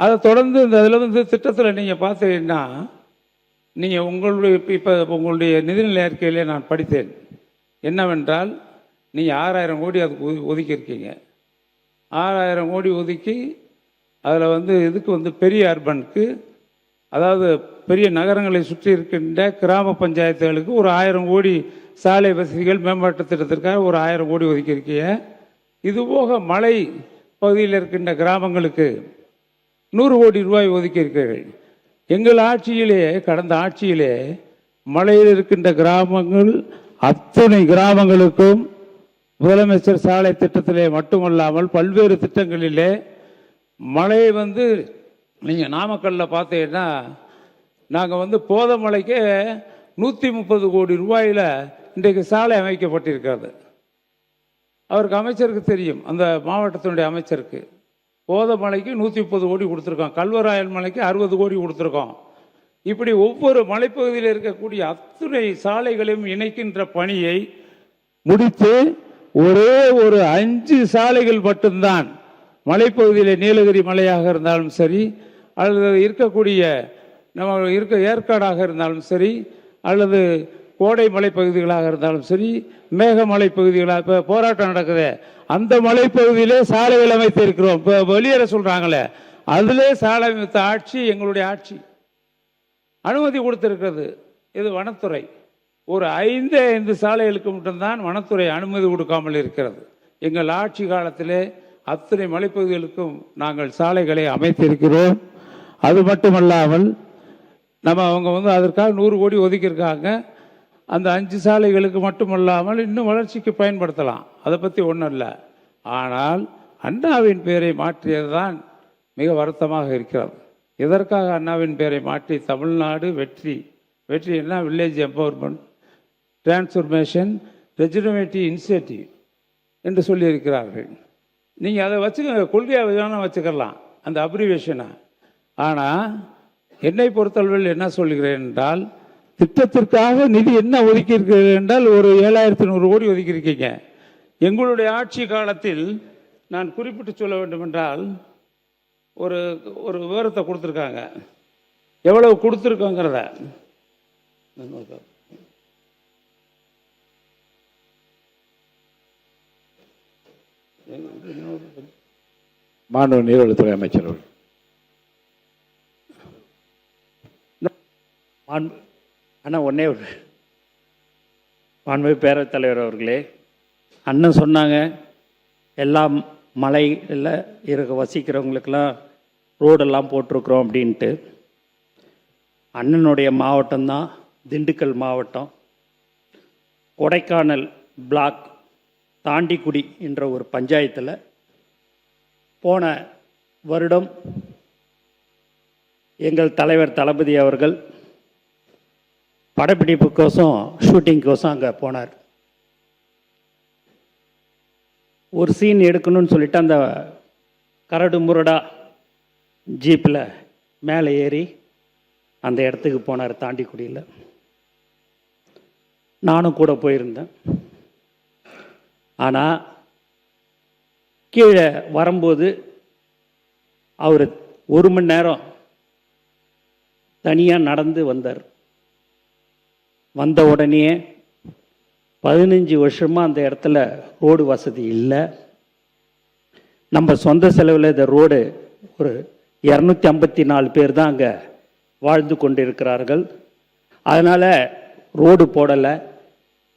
அதை தொடர்ந்து இந்த இதில் வந்து திட்டத்தில் நீங்கள் பார்த்தீங்கன்னா, நீங்கள் உங்களுடைய நிதிநிலை அறிக்கையிலே நான் படித்தேன் என்னவென்றால், நீங்கள் 6000 கோடி அதுக்கு ஒதுக்கியிருக்கீங்க. 6000 கோடி ஒதுக்கி அதில் வந்து இதுக்கு வந்து பெரிய அர்பனுக்கு, அதாவது பெரிய நகரங்களை சுற்றி இருக்கின்ற கிராம பஞ்சாயத்துகளுக்கு ஒரு 1000 கோடி சாலை வசதிகள் மேம்பாட்டு திட்டத்திற்காக ஒரு 1000 கோடி ஒதுக்கியிருக்கீங்க. இதுபோக மலை பகுதியில் இருக்கின்ற கிராமங்களுக்கு 100 கோடி ரூபாய் ஒதுக்கியிருக்கிறீர்கள். எங்கள் ஆட்சியிலே, கடந்த ஆட்சியிலே மலையில் இருக்கின்ற கிராமங்கள் அத்தனை கிராமங்களுக்கும் முதலமைச்சர் சாலை திட்டத்திலே மட்டுமல்லாமல் பல்வேறு திட்டங்களிலே மழை வந்து நீங்கள் நாமக்கல்லில் பார்த்தீங்கன்னா, நாங்கள் வந்து போதமலைக்கு 130 கோடி ரூபாயில் இன்றைக்கு சாலை அமைக்கப்பட்டிருக்கிறது. அவருக்கு அமைச்சருக்கு தெரியும், அந்த மாவட்டத்தினுடைய அமைச்சருக்கு. போதமலைக்கு 130 கோடி கொடுத்துருக்கோம், கல்வராயன் மலைக்கு 60 கோடி கொடுத்துருக்கோம். இப்படி ஒவ்வொரு மலைப்பகுதியில் இருக்கக்கூடிய அத்துணை சாலைகளையும் இணைக்கின்ற பணியை முடித்து ஒரே ஒரு 5 சாலைகள் மட்டும்தான் மலைப்பகுதியில், நீலகிரி மலையாக இருந்தாலும் சரி, அல்லது இருக்கக்கூடிய நம்ம ஏற்காடாக இருந்தாலும் சரி, அல்லது கோடை மலைப்பகுதிகளாக இருந்தாலும் சரி, மேகமலை பகுதிகளாக இப்போ போராட்டம் நடக்குது, அந்த மலைப்பகுதியிலே சாலைகள் அமைத்திருக்கிறோம். இப்போ வெளியேற சொல்கிறாங்களே, அதிலே சாலை அமைத்த ஆட்சி எங்களுடைய ஆட்சி. அனுமதி கொடுத்திருக்கிறது இது வனத்துறை. ஒரு 5 சாலைகளுக்கு மட்டும்தான் வனத்துறை அனுமதி கொடுக்காமல் இருக்கிறது. எங்கள் ஆட்சி காலத்திலே அத்தனை மலைப்பகுதிகளுக்கும் நாங்கள் சாலைகளை அமைத்திருக்கிறோம். அது மட்டுமல்லாமல் அவங்க வந்து அதற்காக 100 கோடி ஒதுக்கியிருக்காங்க. அந்த 5 சாலைகளுக்கு மட்டுமல்லாமல் இன்னும் வளர்ச்சிக்கு பயன்படுத்தலாம், அதை பற்றி ஒன்றும் இல்லை. ஆனால் அண்ணாவின் பெயரை மாற்றியது தான் மிக வருத்தமாக இருக்கிறது. எதற்காக அண்ணாவின் பெயரை மாற்றி தமிழ்நாடு வெற்றி என்ன, வில்லேஜ் எம்பவர்மெண்ட் டிரான்ஸ்ஃபர்மேஷன் ரெஜினமேட்டிவ் இனிஷியேட்டிவ் என்று சொல்லியிருக்கிறார்கள். நீங்கள் அதை வச்சுக்க, கொள்கையாக வேணால் வச்சுக்கலாம் அந்த அப்ரிவேஷனை. ஆனால் என்னை பொறுத்தளவில் என்ன சொல்கிறேன் என்றால், திட்டத்திற்காக நிதி என்ன ஒதுக்கியிருக்கிறீர்கள் என்றால் ஒரு 7100 கோடி ஒதுக்கியிருக்கீங்க. எங்களுடைய ஆட்சி காலத்தில் நான் குறிப்பிட்டு சொல்ல வேண்டும் என்றால், ஒரு ஒரு விவரத்தை கொடுத்துருக்காங்க, எவ்வளவு கொடுத்துருக்கோங்கிறத. மாண்பு நீர்வளத்துறை அமைச்சர் அவர்கள். அண்ணா ஒன்றே ஒரு மாண்பு பேரவைத் தலைவர் அவர்களே, அண்ணன் சொன்னாங்க எல்லாம் மலையில் வசிக்கிறவங்களுக்கெல்லாம் ரோடெல்லாம் போட்டிருக்கிறோம் அப்படின்ட்டு. அண்ணனுடைய மாவட்டம்தான் திண்டுக்கல் மாவட்டம். கொடைக்கானல் பிளாக் தாண்டிக்குடி என்ற ஒரு பஞ்சாயத்தில் போன வருடம் எங்கள் தலைவர் தளபதி அவர்கள் படப்பிடிப்புக்கோசம் ஷூட்டிங்கோசம் அங்கே போனார். ஒரு சீன் எடுக்கணும்னு சொல்லிட்டு அந்த கரடு முரடா ஜீப்பில் மேலே ஏறி அந்த இடத்துக்கு போனார் தாண்டிக்குடியில். நானும் கூட போயிருந்தேன். ஆனால் கீழே வரும்போது அவர் 1 மணி நேரம் தனியாக நடந்து வந்தார். வந்த உடனே 15 வருஷமாக அந்த இடத்துல ரோடு வசதி இல்லை. நம்ம சொந்த செலவில் இந்த ரோடு ஒரு 254 பேர் தான் அங்கே வாழ்ந்து கொண்டிருக்கிறார்கள். அதனால் ரோடு போடலை,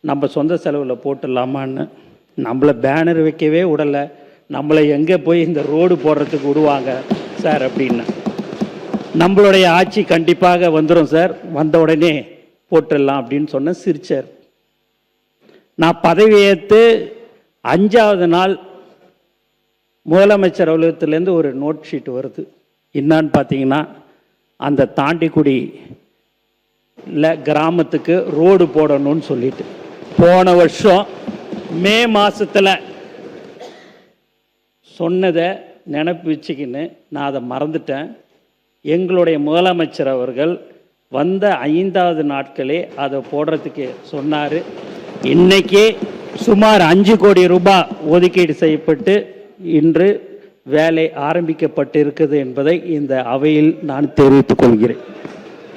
நம்ம சொந்த செலவில் போட்டுடலாமான்னு. நம்மளை பேனர் வைக்கவே விடலை, நம்மளை எங்கே போய் இந்த ரோடு போடுறதுக்கு விடுவாங்க சார் அப்படின்னு. நம்மளுடைய ஆட்சி கண்டிப்பாக வந்துடும் சார், வந்த உடனே போட்டுடலாம் அப்படின்னு சொன்ன சிரிச்சார். நான் பதவியேற்று 5வது நாள் முதலமைச்சர் அலுவலகத்திலேருந்து ஒரு நோட் ஷீட் வருது. என்னான்னு பார்த்தீங்கன்னா, அந்த தாண்டிக்குடியில் கிராமத்துக்கு ரோடு போடணும்னு சொல்லிட்டு போன வருஷம் மே மாதத்தில் சொன்னதை நினப்பு வச்சுக்கின்னு நான் அதை மறந்துட்டேன். எங்களுடைய முதலமைச்சர் அவர்கள் வந்த 5வது நாட்களே அதை போடுறதுக்கு சொன்னார். இன்றைக்கே சுமார் 5 கோடி ரூபாய் ஒதுக்கீடு செய்யப்பட்டு இன்று வேலை ஆரம்பிக்கப்பட்டிருக்கிறது என்பதை இந்த அவையில் நான் தெரிவித்துக் கொள்கிறேன்.